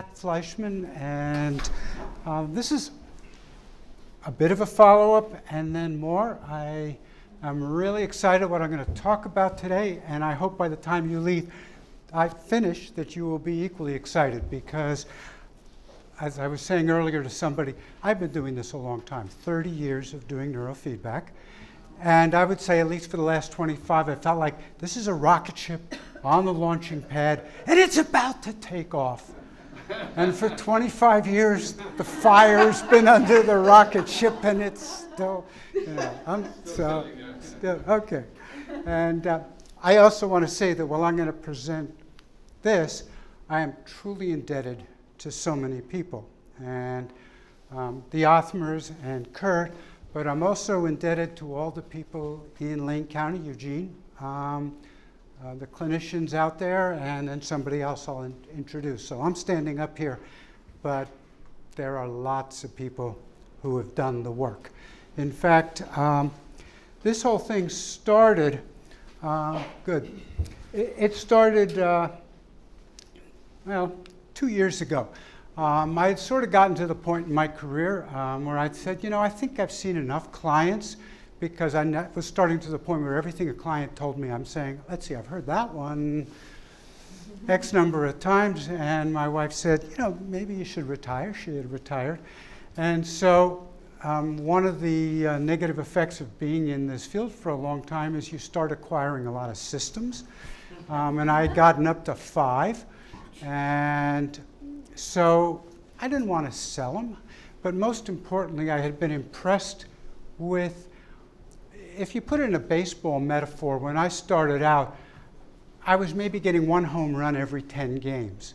Pat Fleischman, and this is a bit of a follow-up and then more. I am really excited what I'm going to talk about today, and I hope by the time you leave, I finish, that you will be equally excited, because as I was saying earlier to somebody, I've been doing this a long time, 30 years of doing neurofeedback. And I would say, at least for the last 25, I felt like this is a rocket ship on the launching pad, and it's about to take off. And for 25 years, the fire's been under the rocket ship, and it's still, still, okay. And I also want to say that while I'm going to present this, I am truly indebted to so many people, and the Othmers and Kurt, but I'm also indebted to all the people in Lane County, Eugene, the clinicians out there, and then somebody else I'll introduce. So I'm standing up here, but there are lots of people who have done the work. In fact, this whole thing started, it started, well, 2 years ago. I had sort of gotten to the point in my career where I'd said, I think I've seen enough clients, because I was starting to the point where everything a client told me, I'm saying, let's see, I've heard that one X number of times. And my wife said, maybe you should retire. She had retired. And so one of the negative effects of being in this field for a long time is you start acquiring a lot of systems. And I had gotten up to 5. And so I didn't want to sell them, but most importantly, I had been impressed with, if you put it in a baseball metaphor, when I started out, I was maybe getting 1 home run every 10 games,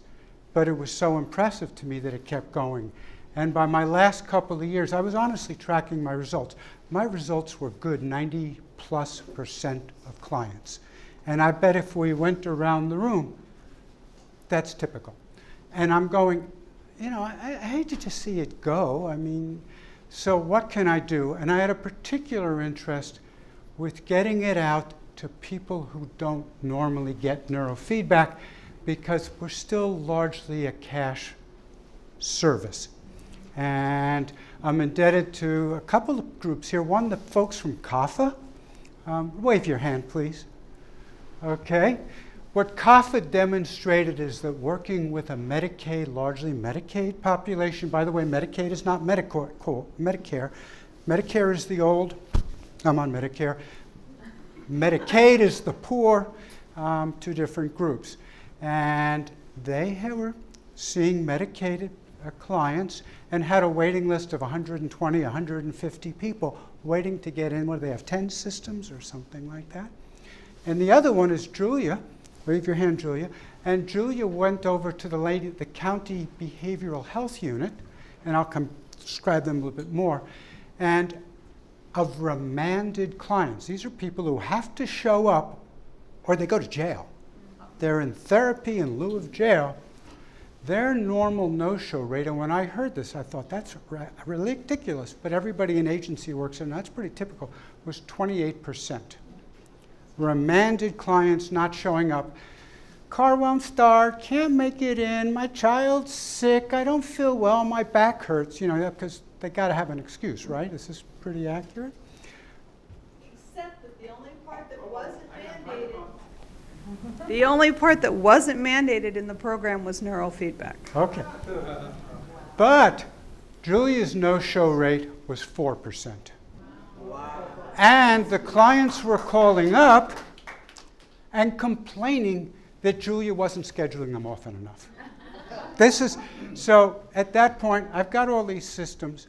but it was so impressive to me that it kept going. And by my last couple of years, I was honestly tracking my results. My results were good, 90+% of clients. And I bet if we went around the room, that's typical. And I'm going, I hate to just see it go. I mean, so what can I do? And I had a particular interest with getting it out to people who don't normally get neurofeedback, because we're still largely a cash service. And I'm indebted to a couple of groups here. One, the folks from CAFA. Wave your hand, please. Okay. What CAFA demonstrated is that working with a Medicaid, largely Medicaid population, by the way, Medicaid is not Medicare. Medicare is the old, I'm on Medicare. Medicaid is the poor, 2 different groups. And they were seeing Medicaid clients and had a waiting list of 120, 150 people waiting to get in. What do they have, 10 systems or something like that? And the other one is Julia. Wave your hand, Julia. And Julia went over to the county behavioral health unit, and I'll describe them a little bit more, and of remanded clients. These are people who have to show up or they go to jail. They're in therapy in lieu of jail. Their normal no-show rate, and when I heard this, I thought that's ridiculous, but everybody in agency works, and that's pretty typical, was 28%. Remanded clients not showing up. Car won't start, can't make it in, my child's sick, I don't feel well, my back hurts, because they got to have an excuse, right? Is this pretty accurate? Except that the only part that wasn't mandated in the program was neurofeedback. Okay. But Julia's no-show rate was 4%. Wow. And the clients were calling up and complaining that Julia wasn't scheduling them often enough. So at that point, I've got all these systems,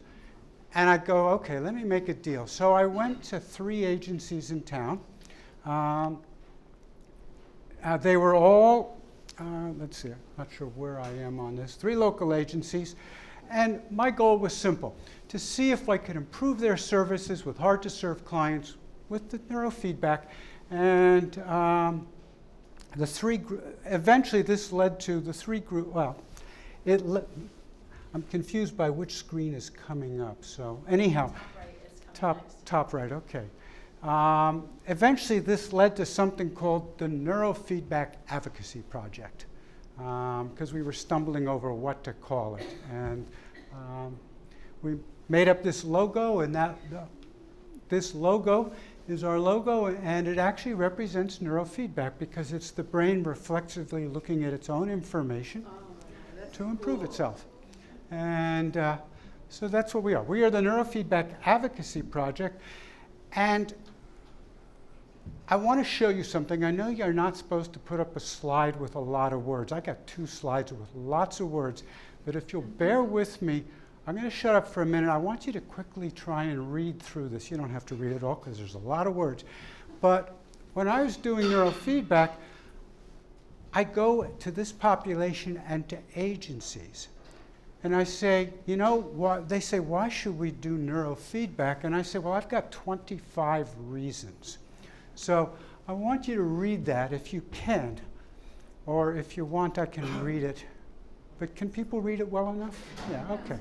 and I go, okay, let me make a deal. So I went to 3 agencies in town. They were all, let's see, I'm not sure where I am on this, 3 local agencies. And my goal was simple, to see if I could improve their services with hard-to-serve clients with the neurofeedback. And eventually this led to the 3 group, I'm confused by which screen is coming up. So anyhow, top right, okay. Eventually this led to something called the Neurofeedback Advocacy Project. because we were stumbling over what to call it. And we made up this logo, and this logo is our logo, and it actually represents neurofeedback because it's the brain reflexively looking at its own information to improve itself. And so that's what we are. We are the Neurofeedback Advocacy Project. And I want to show you something. I know you're not supposed to put up a slide with a lot of words. I got 2 slides with lots of words. But if you'll bear with me, I'm going to shut up for a minute. I want you to quickly try and read through this. You don't have to read it all because there's a lot of words. But when I was doing neurofeedback, I go to this population and to agencies. And I say, you know, they say, why should we do neurofeedback? And I say, well, I've got 25 reasons. So I want you to read that if you can. Or if you want, I can read it. But can people read it well enough? Yeah, okay.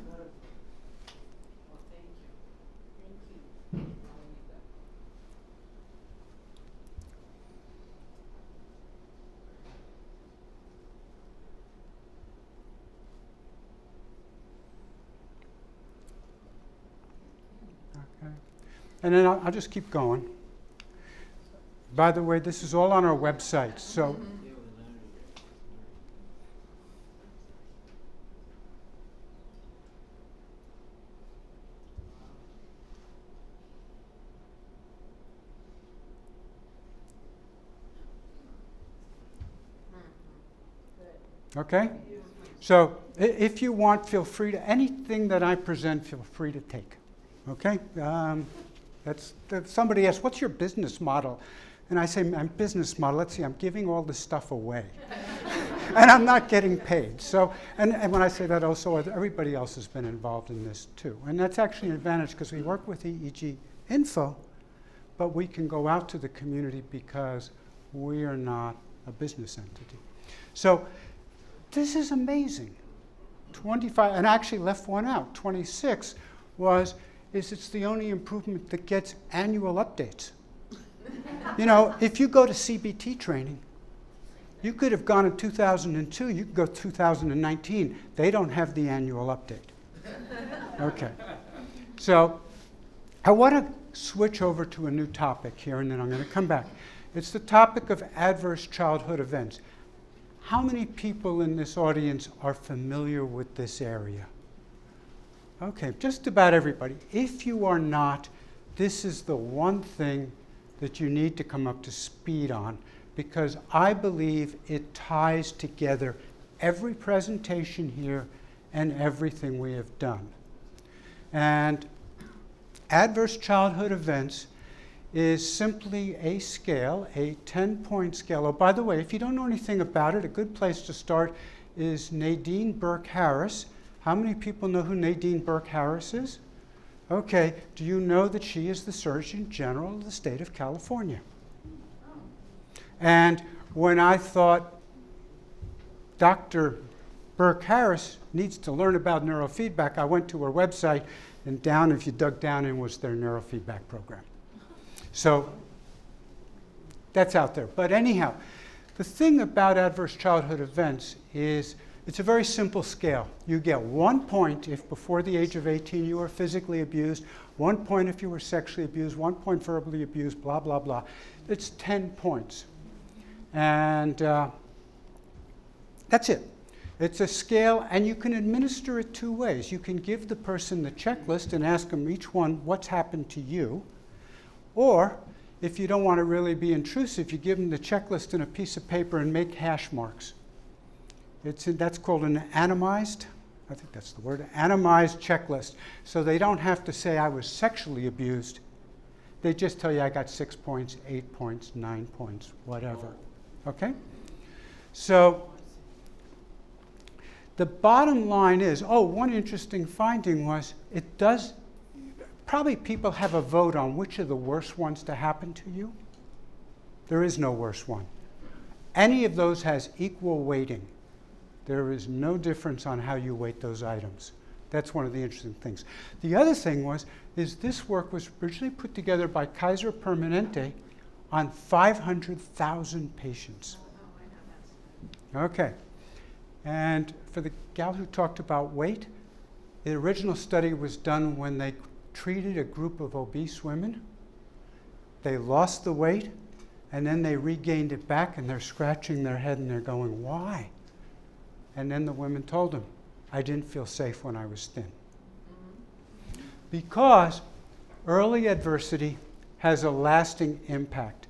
And then I'll just keep going. By the way, this is all on our website. So, okay? So if you want, feel free to, anything that I present, feel free to take. Okay? Somebody asked, what's your business model? And I say, my business model, let's see, I'm giving all this stuff away. And I'm not getting paid. So, and when I say that also, everybody else has been involved in this too. And that's actually an advantage because we work with EEG Info, but we can go out to the community because we are not a business entity. So this is amazing. 25, and I actually left one out. 26 it's the only improvement that gets annual updates. You know, if you go to CBT training, you could have gone in 2002, you could go 2019. They don't have the annual update. Okay. So I want to switch over to a new topic here, and then I'm going to come back. It's the topic of adverse childhood events. How many people in this audience are familiar with this area? Okay, just about everybody. If you are not, this is the one thing that you need to come up to speed on because I believe it ties together every presentation here and everything we have done. And adverse childhood events is simply a scale, a 10-point scale. Oh, by the way, if you don't know anything about it, a good place to start is Nadine Burke Harris. How many people know who Nadine Burke Harris is? Okay, do you know that she is the Surgeon General of the state of California? And when I thought Dr. Burke Harris needs to learn about neurofeedback, I went to her website, and down, if you dug down in, was their neurofeedback program. So that's out there. But anyhow, the thing about adverse childhood events is it's a very simple scale. You get 1 point if before the age of 18 you were physically abused, 1 point if you were sexually abused, 1 point verbally abused, blah, blah, blah. It's 10 points. And that's it. It's a scale, and you can administer it 2 ways. You can give the person the checklist and ask them each one, what's happened to you? Or, if you don't want to really be intrusive, you give them the checklist in a piece of paper and make hash marks. That's called an atomized, I think that's the word, atomized checklist. So they don't have to say I was sexually abused. They just tell you I got 6 points, 8 points, 9 points, whatever. Okay? So the bottom line is, one interesting finding was probably people have a vote on which are the worst ones to happen to you. There is no worst one. Any of those has equal weighting. There is no difference on how you weight those items. That's one of the interesting things. The other thing is this work was originally put together by Kaiser Permanente on 500,000 patients. Okay. And for the gal who talked about weight, the original study was done when they treated a group of obese women. They lost the weight, and then they regained it back, and they're scratching their head, and they're going, why? And then the women told them, I didn't feel safe when I was thin. Because early adversity has a lasting impact.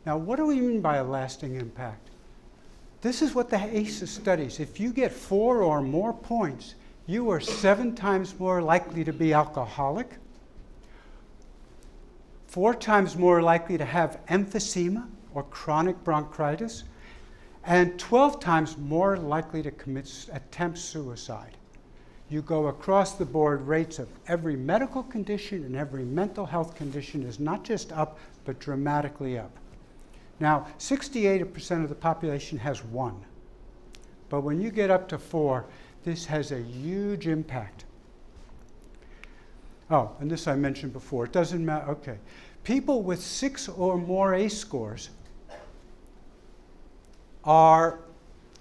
Now, what do we mean by a lasting impact? This is what the ACEs studies. If you get 4 or more points, you are 7 times more likely to be alcoholic, 4 times more likely to have emphysema or chronic bronchitis, and 12 times more likely to attempt suicide. You go across the board, rates of every medical condition and every mental health condition is not just up, but dramatically up. Now, 68% of the population has 1. But when you get up to 4, this has a huge impact. Oh, and this I mentioned before. It doesn't matter. Okay. People with 6 or more ACE scores are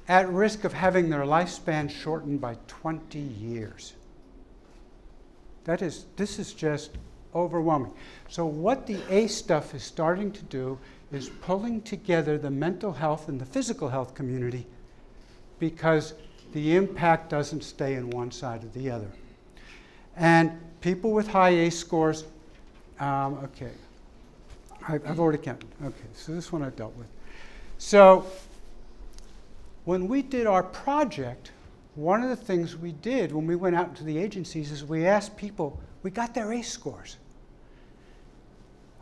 at risk of having their lifespan shortened by 20 years. This is just overwhelming. So what the ACE stuff is starting to do is pulling together the mental health and the physical health community, because the impact doesn't stay in one side or the other. And people with high ACE scores, okay, I've already counted. Okay, so this one I've dealt with. So when we did our project, one of the things we did when we went out into the agencies is we asked people, we got their ACE scores.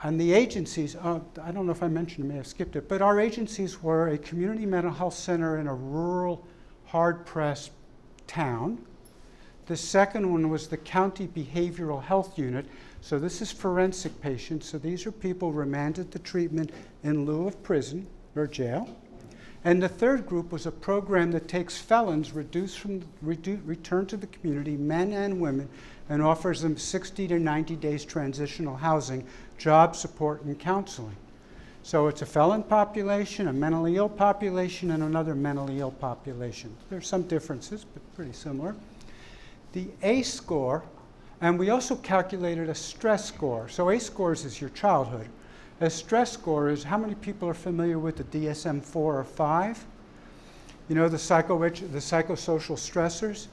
And the agencies, I don't know if I mentioned, I may have skipped it, but our agencies were a community mental health center in a rural, hard-pressed town. The second one was the county behavioral health unit. So this is forensic patients. So these are people remanded to treatment in lieu of prison or jail. And the third group was a program that takes felons returned to the community, men and women, and offers them 60 to 90 days transitional housing, job support, and counseling. So it's a felon population, a mentally ill population, and another mentally ill population. There's some differences, but pretty similar. The ACE score, and we also calculated a stress score. So ACE scores is your childhood. A stress score is how many people are familiar with the DSM-4 or 5? You know, the psychosocial stressors?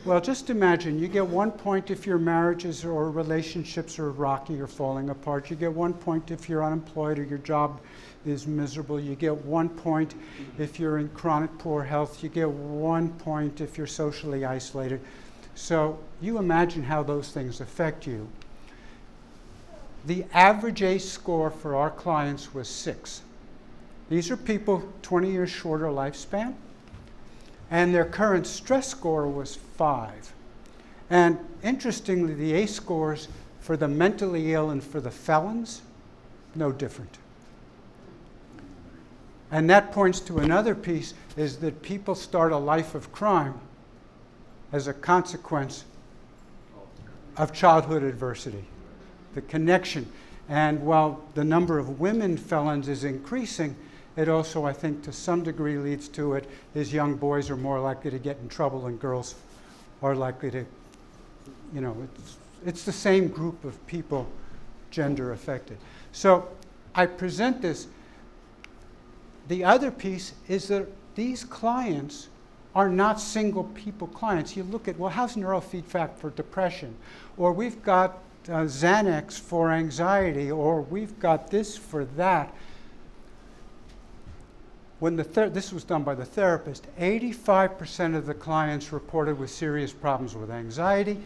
Well, just imagine you get 1 point if your marriages or relationships are rocky or falling apart. You get 1 point if you're unemployed or your job is miserable. You get 1 point if you're in chronic poor health. You get 1 point if you're socially isolated. So you imagine how those things affect you. The average ACE score for our clients was 6. These are people 20 years shorter lifespan, and their current stress score was 5. And interestingly, the ACE scores for the mentally ill and for the felons, no different. And that points to another piece, is that people start a life of crime as a consequence of childhood adversity. The connection. And while the number of women felons is increasing, it also, I think, to some degree leads to it is young boys are more likely to get in trouble and girls are likely to, you know, it's the same group of people, gender affected. So I present this. The other piece is that these clients are not single people clients. You look at, well, how's neurofeedback for depression? Or we've got Xanax for anxiety, or we've got this for that. When this was done by the therapist, 85% of the clients reported with serious problems with anxiety,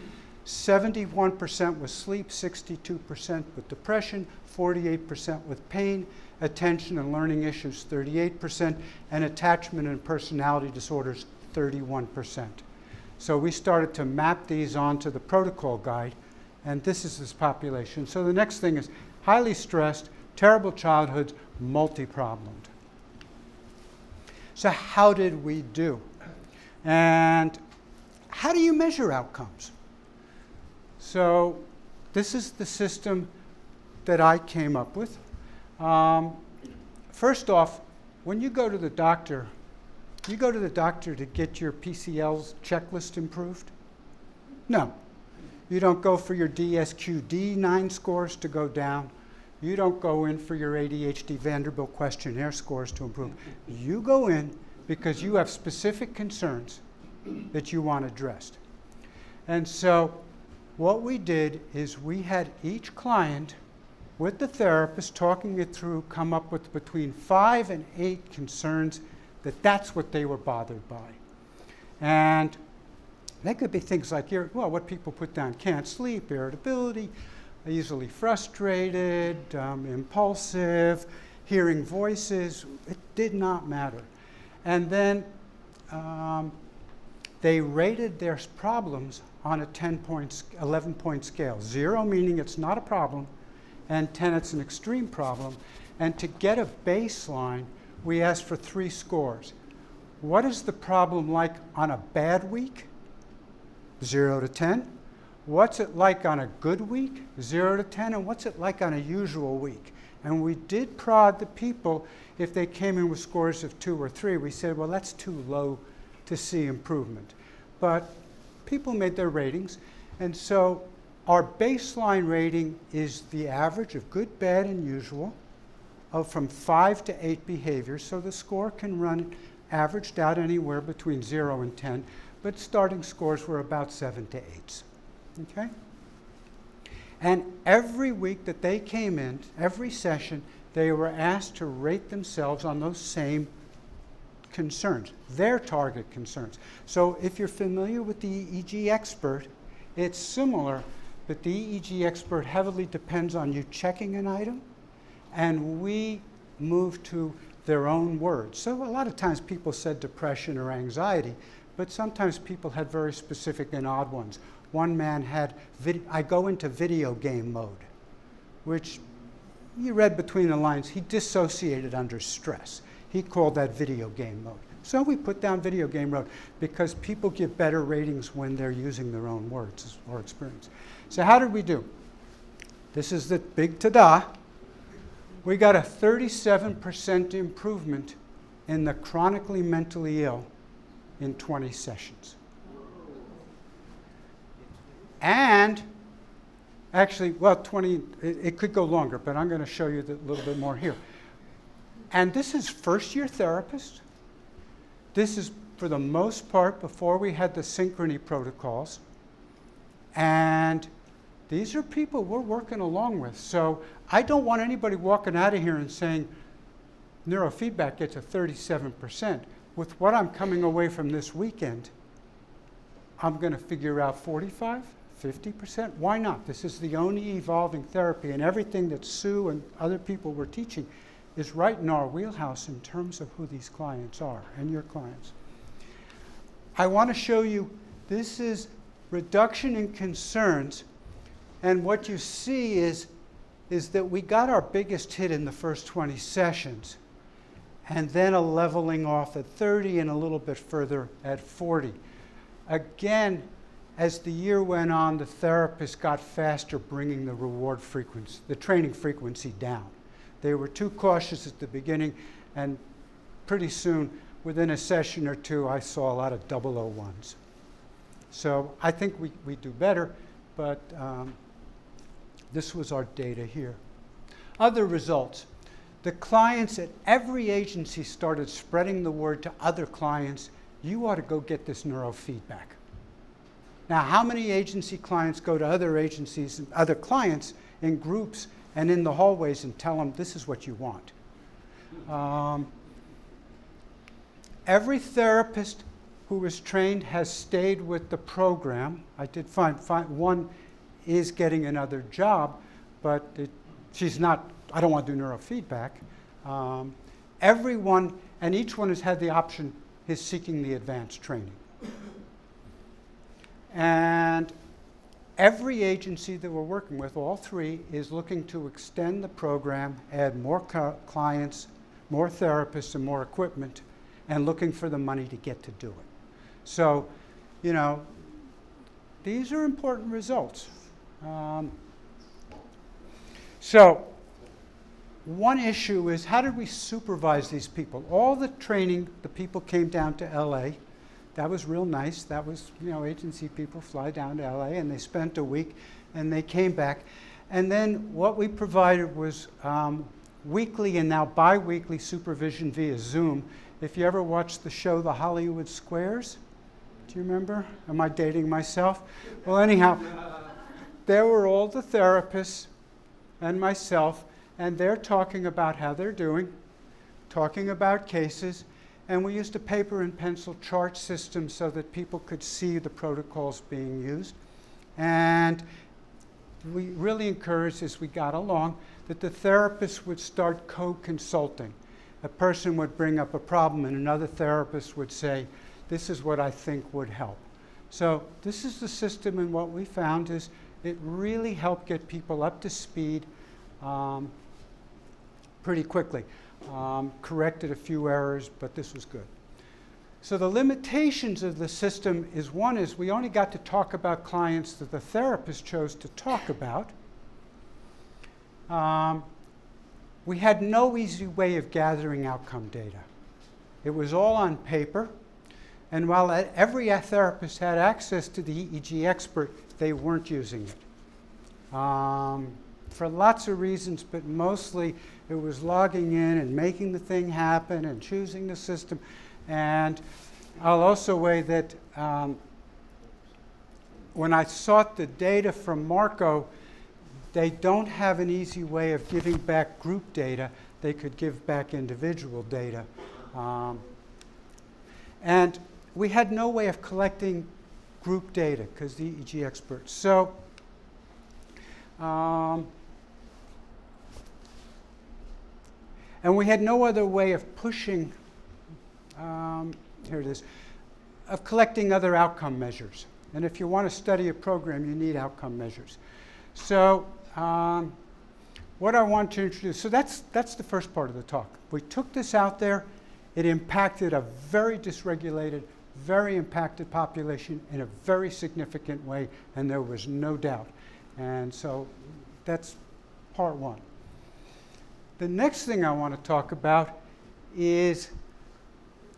71% with sleep, 62% with depression, 48% with pain, attention and learning issues, 38%, and attachment and personality disorders, 31%. So we started to map these onto the protocol guide, and this is this population. So the next thing is highly stressed, terrible childhoods, multi-problemed. So how did we do? And how do you measure outcomes? So this is the system that I came up with. First off, when you go to the doctor, You go to the doctor to get your PCL's checklist improved? No. You don't go for your DSQD-9 scores to go down. You don't go in for your ADHD Vanderbilt questionnaire scores to improve. You go in because you have specific concerns that you want addressed. And so what we did is we had each client with the therapist talking it through, come up with between 5 and 8 concerns that's what they were bothered by. And they could be things like, what people put down: can't sleep, irritability, easily frustrated, impulsive, hearing voices. It did not matter. And then they rated their problems on a 11-point scale. 0 meaning it's not a problem, and 10 it's an extreme problem. And to get a baseline, we asked for 3 scores. What is the problem like on a bad week? 0 to 10. What's it like on a good week? 0 to 10. And what's it like on a usual week? And we did prod the people if they came in with scores of 2 or 3. We said, well, that's too low to see improvement. But people made their ratings. And so our baseline rating is the average of good, bad, and usual from 5 to 8 behaviors. So the score can run averaged out anywhere between 0 and 10. But starting scores were about 7 to 8. Okay? And every week that they came in, every session, they were asked to rate themselves on those same concerns, their target concerns. So if you're familiar with the EEG expert, it's similar, but the EEG expert heavily depends on you checking an item, and we move to their own words. So a lot of times people said depression or anxiety, but sometimes people had very specific and odd ones. One man had, I go into video game mode, which you read between the lines, he dissociated under stress. He called that video game mode. So we put down video game mode because people give better ratings when they're using their own words or experience. So how did we do? This is the big ta-da. We got a 37% improvement in the chronically mentally ill in 20 sessions. And actually, 20, it could go longer, but I'm going to show you a little bit more here. And this is first-year therapists. This is, for the most part, before we had the synchrony protocols. And these are people we're working along with. So I don't want anybody walking out of here and saying, neurofeedback gets a 37%. With what I'm coming away from this weekend, I'm going to figure out 45%, 50%. Why not? This is the only evolving therapy, and everything that Sue and other people were teaching is right in our wheelhouse in terms of who these clients are and your clients. I want to show you, this is reduction in concerns, and what you see is that we got our biggest hit in the first 20 sessions, and then a leveling off at 30 and a little bit further at 40. Again, as the year went on, the therapist got faster bringing the reward frequency, the training frequency down. They were too cautious at the beginning, and pretty soon, within a session or 2, I saw a lot of 001s. So I think we do better, but this was our data here. Other results. The clients at every agency started spreading the word to other clients, you ought to go get this neurofeedback. Now, how many agency clients go to other agencies and other clients in groups and in the hallways and tell them this is what you want? Every therapist who was trained has stayed with the program. I did find one is getting another job, but she's not, I don't want to do neurofeedback. Everyone, and each one has had the option, is seeking the advanced training. And every agency that we're working with, all 3, is looking to extend the program, add more clients, more therapists, and more equipment, and looking for the money to get to do it. So, you know, these are important results. So, one issue is, how did we supervise these people? All the training, the people came down to LA. That was real nice. That was, agency people fly down to LA, and they spent a week, and they came back. And then what we provided was weekly and now bi-weekly supervision via Zoom. If you ever watched the show The Hollywood Squares, do you remember? Am I dating myself? Well, anyhow, there were all the therapists and myself, and they're talking about how they're doing, talking about cases, and we used a paper and pencil chart system so that people could see the protocols being used. And we really encouraged, as we got along, that the therapist would start co-consulting. A person would bring up a problem, and another therapist would say, this is what I think would help. So this is the system, and what we found is it really helped get people up to speed pretty quickly. Corrected a few errors, but this was good. So the limitations of the system is, one is we only got to talk about clients that the therapist chose to talk about. We had no easy way of gathering outcome data. It was all on paper, and while every therapist had access to the EEG expert, they weren't using it. For lots of reasons, but mostly it was logging in and making the thing happen and choosing the system. And I'll also weigh that when I sought the data from Marco, they don't have an easy way of giving back group data. They could give back individual data. And we had no way of collecting group data because the EEG experts. So and we had no other way of pushing, here it is, of collecting other outcome measures. And if you want to study a program, you need outcome measures. So what I want to introduce, so that's the first part of the talk. We took this out there. It impacted a very dysregulated, very impacted population in a very significant way, and there was no doubt. And so that's part one. The next thing I want to talk about is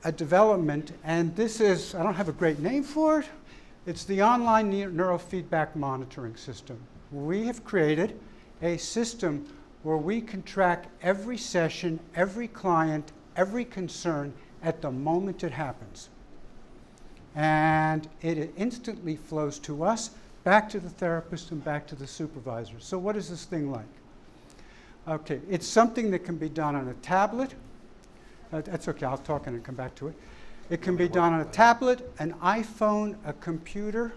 a development, and this is, I don't have a great name for it. It's the online neurofeedback monitoring system. We have created a system where we can track every session, every client, every concern at the moment it happens. And it instantly flows to us, back to the therapist, and back to the supervisor. So what is this thing like? Okay, it's something that can be done on a tablet. That's okay, I'll talk and come back to it. It can be done on a tablet, an iPhone, a computer,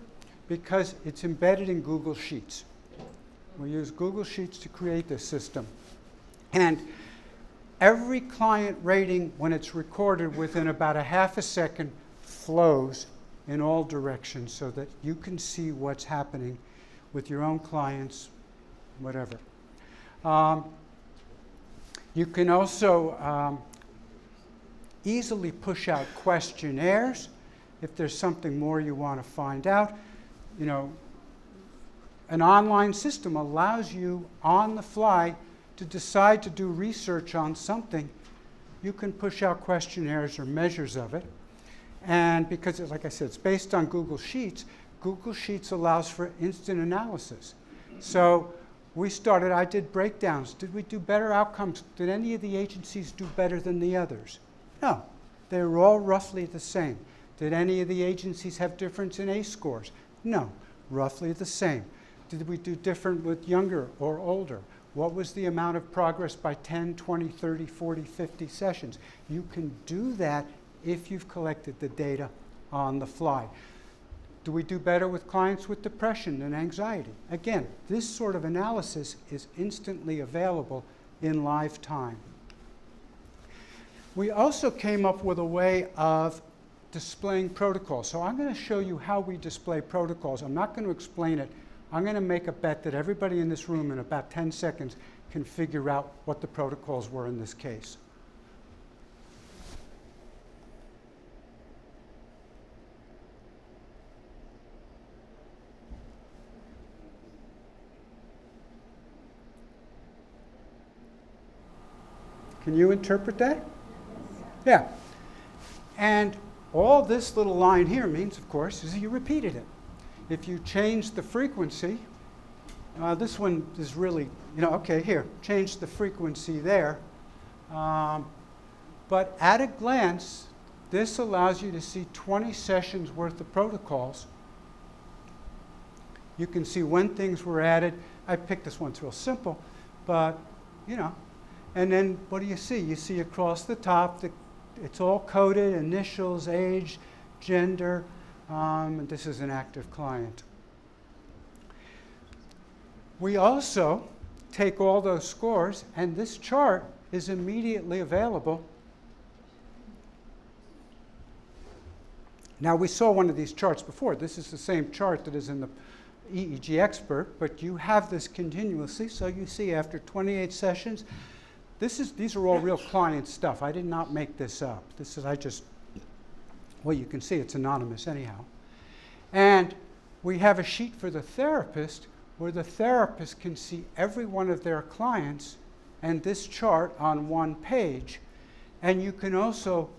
because it's embedded in Google Sheets. We use Google Sheets to create this system. And every client rating, when it's recorded within about a half a second, flows in all directions so that you can see what's happening with your own clients, whatever. You can also easily push out questionnaires if there's something more you want to find out. You know, an online system allows you on the fly to decide to do research on something. You can push out questionnaires or measures of it. And because, like I said, it's based on Google Sheets allows for instant analysis. So I did breakdowns. Did we do better outcomes? Did any of the agencies do better than the others? No, they were all roughly the same. Did any of the agencies have difference in ACE scores? No, roughly the same. Did we do different with younger or older? What was the amount of progress by 10, 20, 30, 40, 50 sessions? You can do that if you've collected the data on the fly. Do we do better with clients with depression and anxiety? Again, this sort of analysis is instantly available in live time. We also came up with a way of displaying protocols. So I'm going to show you how we display protocols. I'm not going to explain it. I'm going to make a bet that everybody in this room in about 10 seconds can figure out what the protocols were in this case. Can you interpret that? Yeah. And all this little line here means, of course, is you repeated it. If you change the frequency, this one is really, okay, here, change the frequency there. But at a glance, this allows you to see 20 sessions worth of protocols. You can see when things were added. I picked this one, it's real simple, but, And then what do you see? You see across the top, it's all coded, initials, age, gender, and this is an active client. We also take all those scores, and this chart is immediately available. Now, we saw one of these charts before. This is the same chart that is in the EEG Expert, but you have this continuously, so you see after 28 sessions, these are all real client stuff. I did not make this up. Well, you can see it's anonymous anyhow. And we have a sheet for the therapist where the therapist can see every one of their clients and this chart on one page. And you can also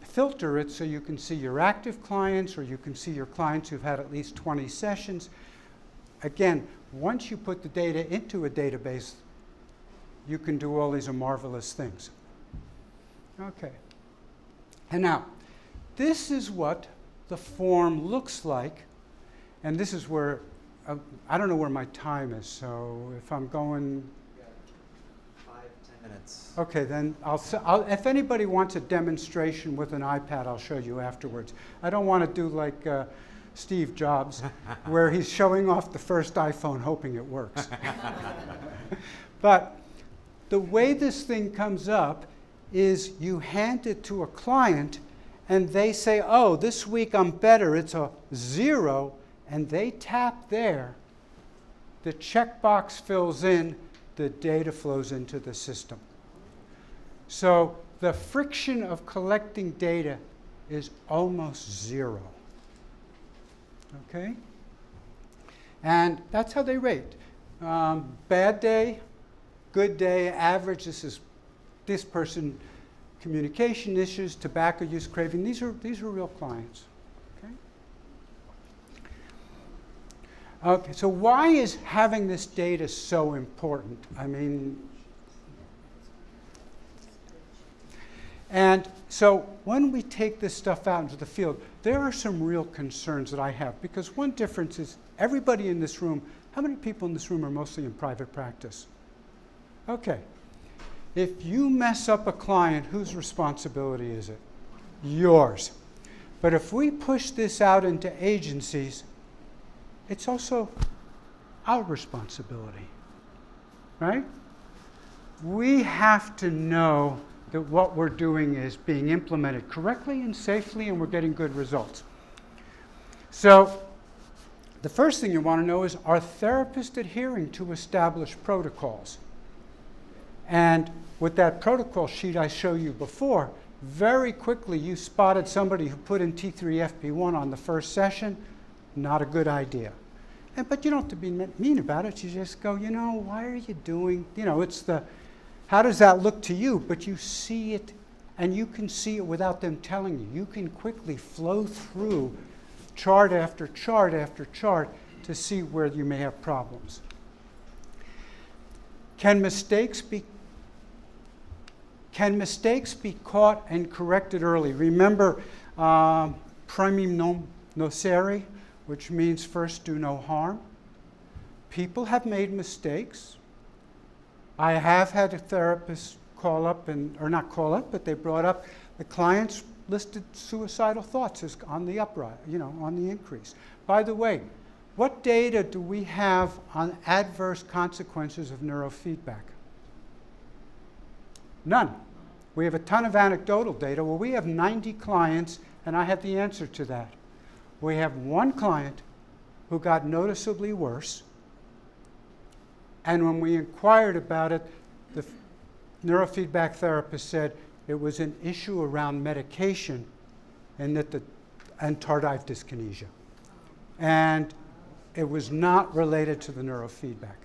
filter it so you can see your active clients or you can see your clients who've had at least 20 sessions. Again, once you put the data into a database, you can do all these marvelous things. Okay. And now, this is what the form looks like. And this is where, I don't know where my time is, so if I'm going... 5-10 minutes. Okay, then if anybody wants a demonstration with an iPad, I'll show you afterwards. I don't want to do like Steve Jobs, where he's showing off the first iPhone hoping it works. But the way this thing comes up is you hand it to a client and they say, oh, this week I'm better, it's a 0, and they tap there, the checkbox fills in, the data flows into the system. So the friction of collecting data is almost 0. Okay? And that's how they rate. Bad day, good day, average. This person, communication issues, tobacco use, craving. These are real clients. Okay? Okay, so why is having this data so important? And so when we take this stuff out into the field, there are some real concerns that I have. Because one difference is everybody in this room, how many people in this room are mostly in private practice? Okay. If you mess up a client, whose responsibility is it? Yours. But if we push this out into agencies, it's also our responsibility, right? We have to know that what we're doing is being implemented correctly and safely, and we're getting good results. So the first thing you want to know is, are therapists adhering to established protocols? And with that protocol sheet I showed you before, very quickly you spotted somebody who put in T3-FP1 on the first session. Not a good idea. But you don't have to be mean about it. You just go, why are you doing, it's the, how does that look to you? But you see it, and you can see it without them telling you. You can quickly flow through chart after chart after chart to see where you may have problems. Can mistakes be caught and corrected early? Remember primum non nocere, which means first do no harm. People have made mistakes. I have had a therapist call up, or not call up, but they brought up the clients listed suicidal thoughts as on the uprise, on the increase. By the way, what data do we have on adverse consequences of neurofeedback? None. We have a ton of anecdotal data. Well, we have 90 clients, and I have the answer to that. We have one client who got noticeably worse, and when we inquired about it, the neurofeedback therapist said it was an issue around medication and tardive dyskinesia. And it was not related to the neurofeedback.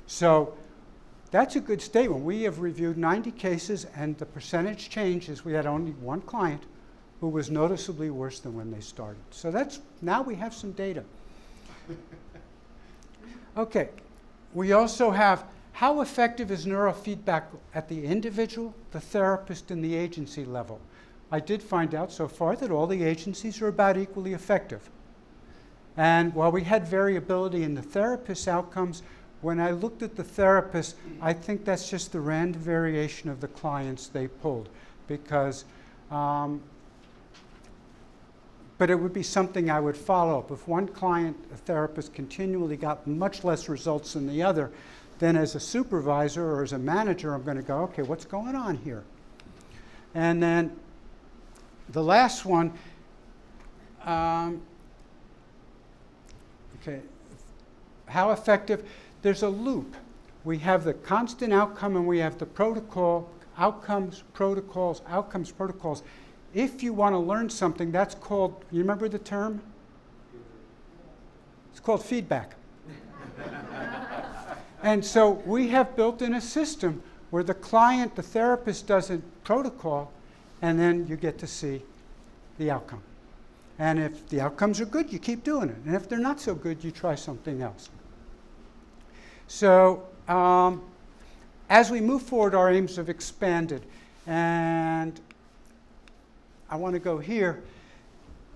So that's a good statement. We have reviewed 90 cases, and the percentage change is we had only one client who was noticeably worse than when they started. So now we have some data. Okay, we also have how effective is neurofeedback at the individual, the therapist, and the agency level. I did find out so far that all the agencies are about equally effective. And while we had variability in the therapist's outcomes, when I looked at the therapist, I think that's just the random variation of the clients they pulled. Because, but it would be something I would follow up. If one client, a therapist, continually got much less results than the other, then as a supervisor or as a manager, I'm going to go, okay, what's going on here? And then the last one, okay, how effective? There's a loop. We have the constant outcome and we have the protocol, outcomes, protocols, outcomes, protocols. If you want to learn something, that's called, you remember the term? It's called feedback. And so we have built in a system where the client, the therapist does a protocol, and then you get to see the outcome. And if the outcomes are good, you keep doing it. And if they're not so good, you try something else. So as we move forward, our aims have expanded. And I want to go here.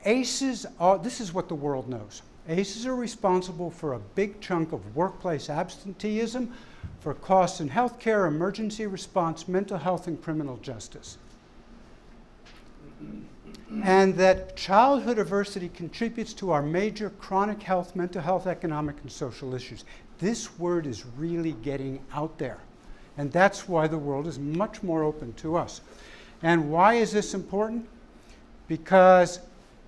ACEs are, this is what the world knows. ACEs are responsible for a big chunk of workplace absenteeism, for costs in healthcare, emergency response, mental health, and criminal justice. And that childhood adversity contributes to our major chronic health, mental health, economic, and social issues. This word is really getting out there. And that's why the world is much more open to us. And why is this important? Because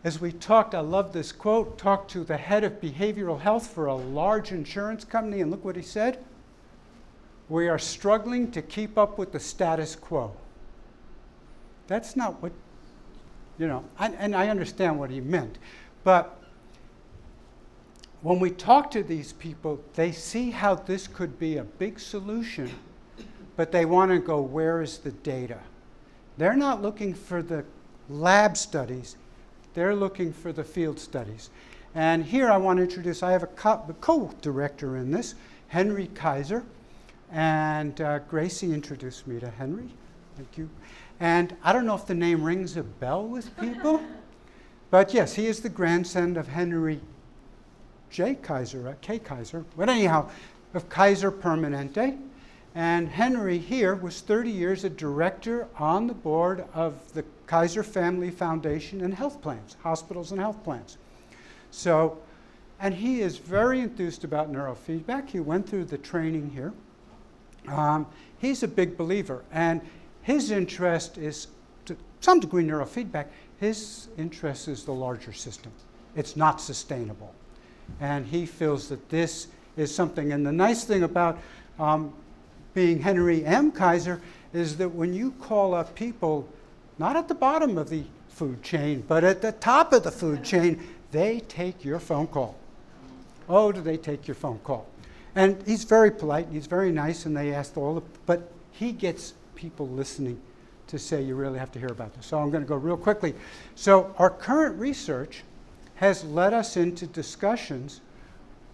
as we talked, I love this quote, talked to the head of behavioral health for a large insurance company, and look what he said. We are struggling to keep up with the status quo. That's not what, and I understand what he meant. But when we talk to these people, they see how this could be a big solution, but they want to go, where is the data? They're not looking for the lab studies. They're looking for the field studies. And here I want to introduce, I have a co-director in this, Henry Kaiser. And Gracie introduced me to Henry. Thank you. And I don't know if the name rings a bell with people, but yes, he is the grandson of Henry J. Kaiser, K. Kaiser, but anyhow, of Kaiser Permanente. And Henry here was 30 years a director on the board of the Kaiser Family Foundation and health plans, hospitals and health plans. So, and he is very enthused about neurofeedback. He went through the training here. He's a big believer, and his interest is, to some degree, neurofeedback. His interest is the larger system. It's not sustainable. And he feels that this is something, and the nice thing about being Henry M. Kaiser is that when you call up people, not at the bottom of the food chain, but at the top of the food chain, they take your phone call. Oh, do they take your phone call? And he's very polite, and he's very nice, and they asked but he gets people listening to say, you really have to hear about this. So I'm going to go real quickly. So our current research has led us into discussions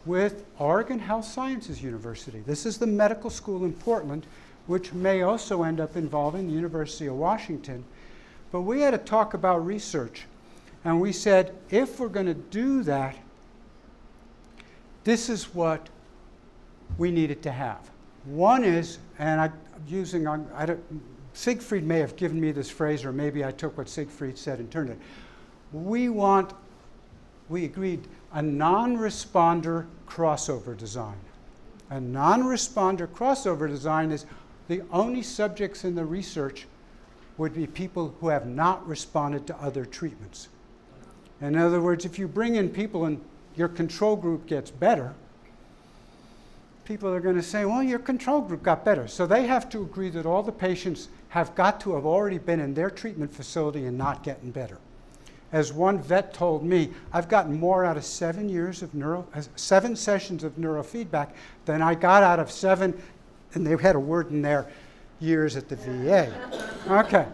with Oregon Health Sciences University. This is the medical school in Portland, which may also end up involving the University of Washington. But we had to talk about research. And we said, if we're going to do that, this is what we needed to have. One is, and Siegfried may have given me this phrase, or maybe I took what Siegfried said and turned it. We agreed, a non-responder crossover design. A non-responder crossover design is the only subjects in the research would be people who have not responded to other treatments. In other words, if you bring in people and your control group gets better, people are going to say, well, your control group got better. So they have to agree that all the patients have got to have already been in their treatment facility and not getting better. As one vet told me, I've gotten more out of 7 sessions of neurofeedback than I got out of 7 And they had a word in their years at the VA. Okay.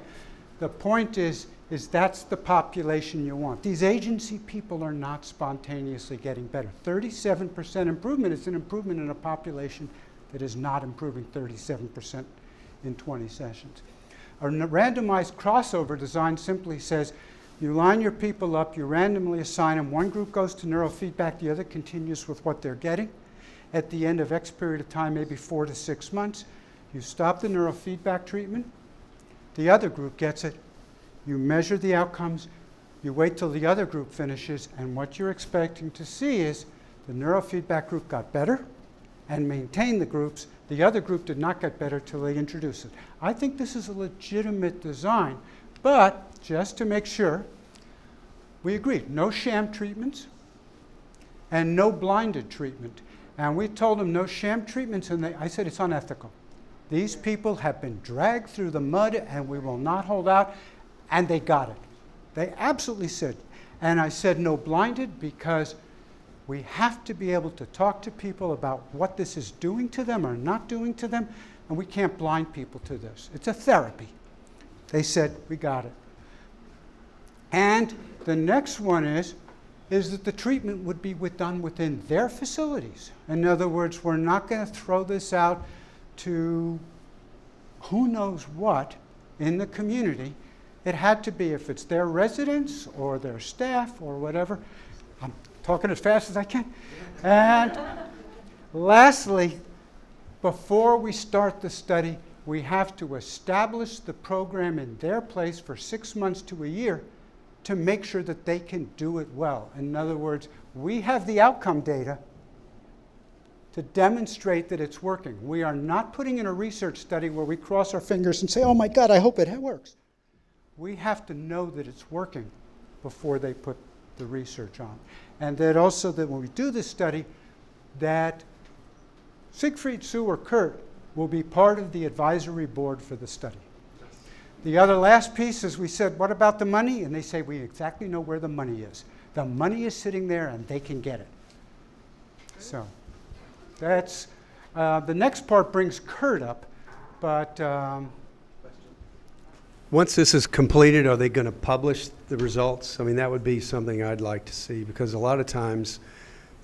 The point is that's the population you want. These agency people are not spontaneously getting better. 37% improvement is an improvement in a population that is not improving 37% in 20 sessions. A randomized crossover design simply says you line your people up, you randomly assign them. One group goes to neurofeedback, the other continues with what they're getting. At the end of X period of time, maybe 4 to 6 months, you stop the neurofeedback treatment. The other group gets it. You measure the outcomes. You wait till the other group finishes, and what you're expecting to see is the neurofeedback group got better and maintained the groups. The other group did not get better till they introduced it. I think this is a legitimate design, but just to make sure, we agreed, no sham treatments and no blinded treatment. And we told them no sham treatments, and I said it's unethical. These people have been dragged through the mud, and we will not hold out, and they got it. They absolutely said. And I said no blinded because we have to be able to talk to people about what this is doing to them or not doing to them, and we can't blind people to this. It's a therapy. They said, we got it. And the next one is that the treatment would be done within their facilities. In other words, we're not going to throw this out to who knows what in the community. It had to be, if it's their residents or their staff or whatever. I'm talking as fast as I can. And lastly, before we start the study, we have to establish the program in their place for 6 months to a year to make sure that they can do it well. In other words, we have the outcome data to demonstrate that it's working. We are not putting in a research study where we cross our fingers and say, oh my God, I hope it works. We have to know that it's working before they put the research on. And that also that when we do this study, that Siegfried, Sue, or Kurt will be part of the advisory board for the study. The other last piece is we said, what about the money? And they say, we exactly know where the money is. The money is sitting there and they can get it. So that's, the next part brings Kurt up, but once this is completed, are they going to publish the results? I mean, that would be something I'd like to see, because a lot of times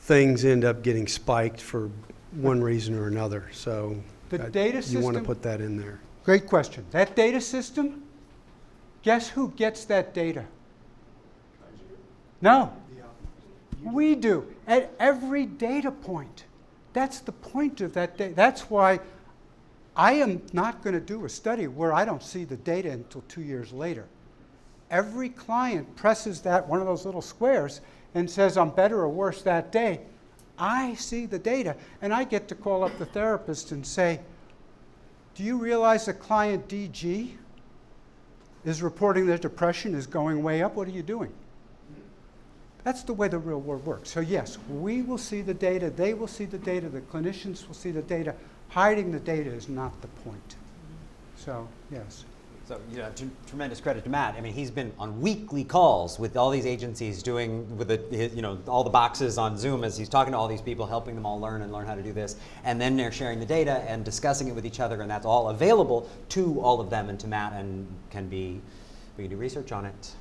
things end up getting spiked for one reason or another. So the data system, you want to put that in there. Great question. That data system, guess who gets that data? No. We do. At every data point. That's the point of that data. That's why I am not going to do a study where I don't see the data until 2 years later. Every client presses that one of those little squares and says, I'm better or worse that day. I see the data, and I get to call up the therapist and say, do you realize that client DG is reporting that depression is going way up? What are you doing? That's the way the real world works. So yes, we will see the data, they will see the data, the clinicians will see the data. Hiding the data is not the point. So, yes. So, tremendous credit to Matt. I mean, he's been on weekly calls with all these agencies doing all the boxes on Zoom as he's talking to all these people, helping them all learn how to do this. And then they're sharing the data and discussing it with each other, and that's all available to all of them and to Matt, and we can do research on it.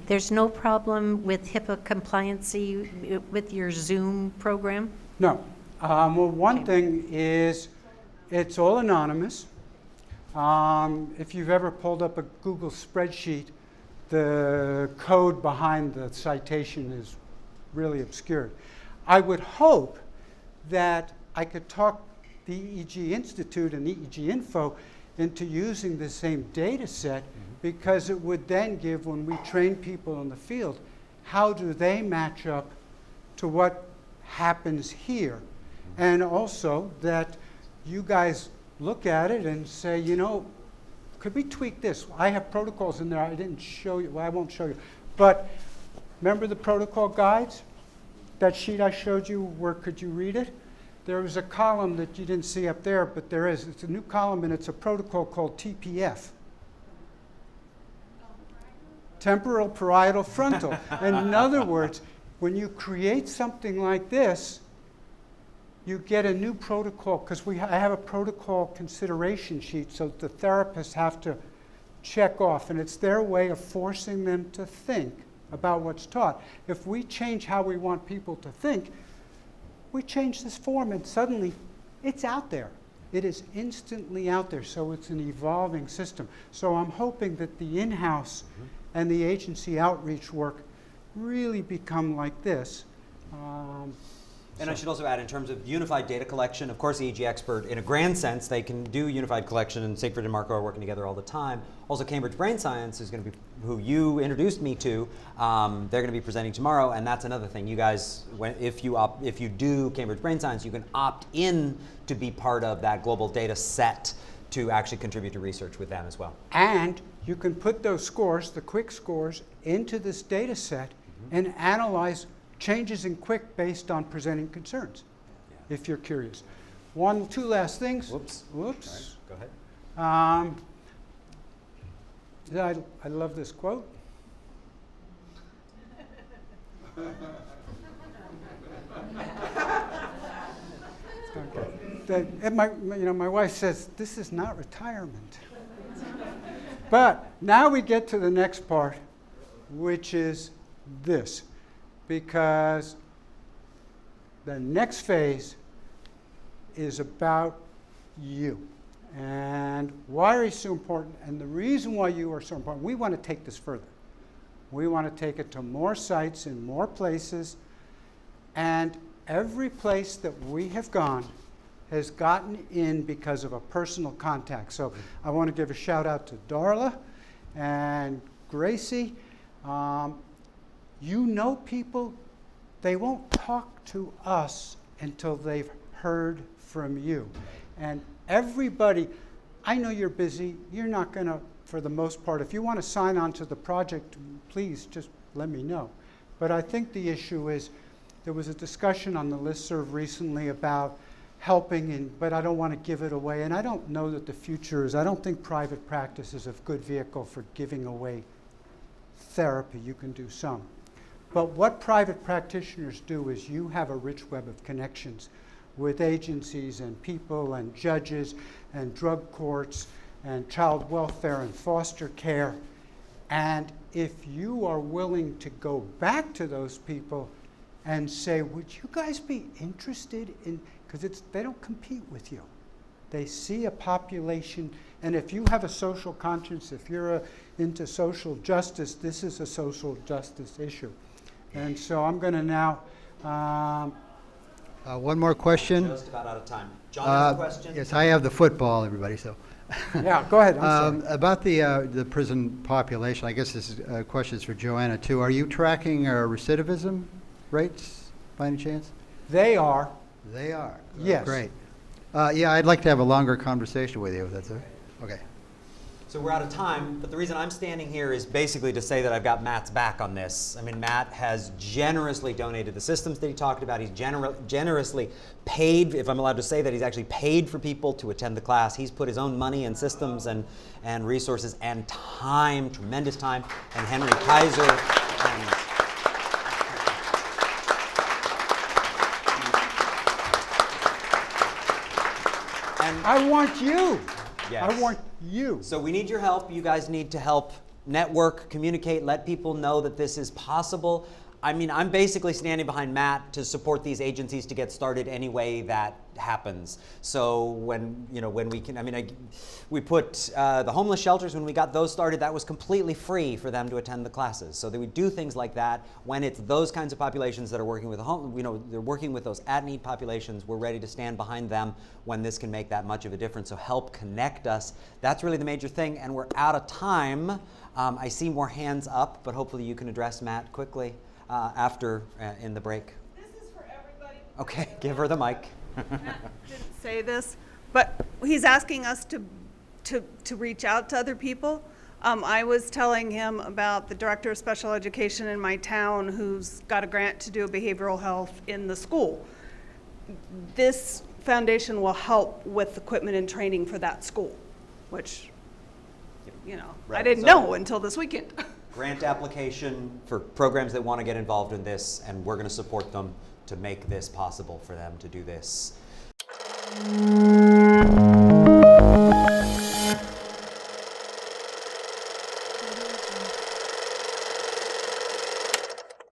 There's no problem with HIPAA compliancy with your Zoom program? No. Well, one thing is it's all anonymous. If you've ever pulled up a Google spreadsheet, the code behind the citation is really obscured. I would hope that I could talk the EEG Institute and EEG Info into using the same data set, because it would then give, when we train people in the field, how do they match up to what happens here? And also that you guys look at it and say, could we tweak this? I have protocols in there I didn't show you. Well, I won't show you. But remember the protocol guides? That sheet I showed you, where could you read it? There was a column that you didn't see up there, but there is. It's a new column, and it's a protocol called TPF. Temporal parietal frontal. And in other words, when you create something like this, you get a new protocol, because I have a protocol consideration sheet, so the therapists have to check off, and it's their way of forcing them to think about what's taught. If we change how we want people to think, we change this form, and suddenly it's out there. It is instantly out there, so it's an evolving system. So I'm hoping that the in-house and the agency outreach work really become like this. And I should also add, in terms of unified data collection, of course, the EEG expert, in a grand sense, they can do unified collection, and Siegfried and Marco are working together all the time. Also, Cambridge Brain Science is going to be, who you introduced me to, they're going to be presenting tomorrow, and that's another thing. You guys, if you do Cambridge Brain Science, you can opt in to be part of that global data set to actually contribute to research with them as well. And you can put those scores, the quick scores, into this data set and analyze changes in quick based on presenting concerns, if you're curious. Two last things. Whoops. Whoops. All right, go ahead. I love this quote. Okay. My wife says, this is not retirement. But now we get to the next part, which is this. Because the next phase is about you. And why are you so important? And the reason why you are so important, we want to take this further. We want to take it to more sites in more places. And every place that we have gone has gotten in because of a personal contact. So I want to give a shout out to Darla and Gracie. You know people, they won't talk to us until they've heard from you. And everybody, I know you're busy, you're not going to, for the most part, if you want to sign on to the project, please just let me know. But I think the issue is, there was a discussion on the listserv recently about helping, but I don't want to give it away. And I don't know that the future is, I don't think private practice is a good vehicle for giving away therapy. You can do some. But what private practitioners do is you have a rich web of connections with agencies and people and judges and drug courts and child welfare and foster care. And if you are willing to go back to those people and say, would you guys be interested in, because they don't compete with you. They see a population, and if you have a social conscience, if you're into social justice, this is a social justice issue. And so I'm going to now... one more question. Just about out of time. John has a question? Yes, I have the football, everybody, so. Yeah, go ahead. I'm sorry. About the prison population, I guess this question is for Joanna, too. Are you tracking recidivism rates, by any chance? They are. They are? Yes. Great. Yeah, I'd like to have a longer conversation with you, if that's all right. Okay. So we're out of time, but the reason I'm standing here is basically to say that I've got Matt's back on this. I mean, Matt has generously donated the systems that he talked about. He's generously paid, if I'm allowed to say that, he's actually paid for people to attend the class. He's put his own money and systems and resources and time, tremendous time, and Henry Kaiser. And I want you. Yes. I want you. So we need your help. You guys need to help network, communicate, let people know that this is possible. I mean, I'm basically standing behind Matt to support these agencies to get started any way that happens. So when we can, we put the homeless shelters, when we got those started, that was completely free for them to attend the classes. So that we do things like that. When it's those kinds of populations that are working with they're working with those at-need populations, we're ready to stand behind them when this can make that much of a difference. So help connect us. That's really the major thing, and we're out of time. I see more hands up, but hopefully you can address Matt quickly. After in the break. This is for everybody. Okay, give her the mic. Matt didn't say this, but he's asking us to reach out to other people. I was telling him about the director of special education in my town who's got a grant to do behavioral health in the school. This foundation will help with equipment and training for that school, which, Right. I didn't know until this weekend. Grant application for programs that want to get involved in this, and we're going to support them to make this possible for them to do this.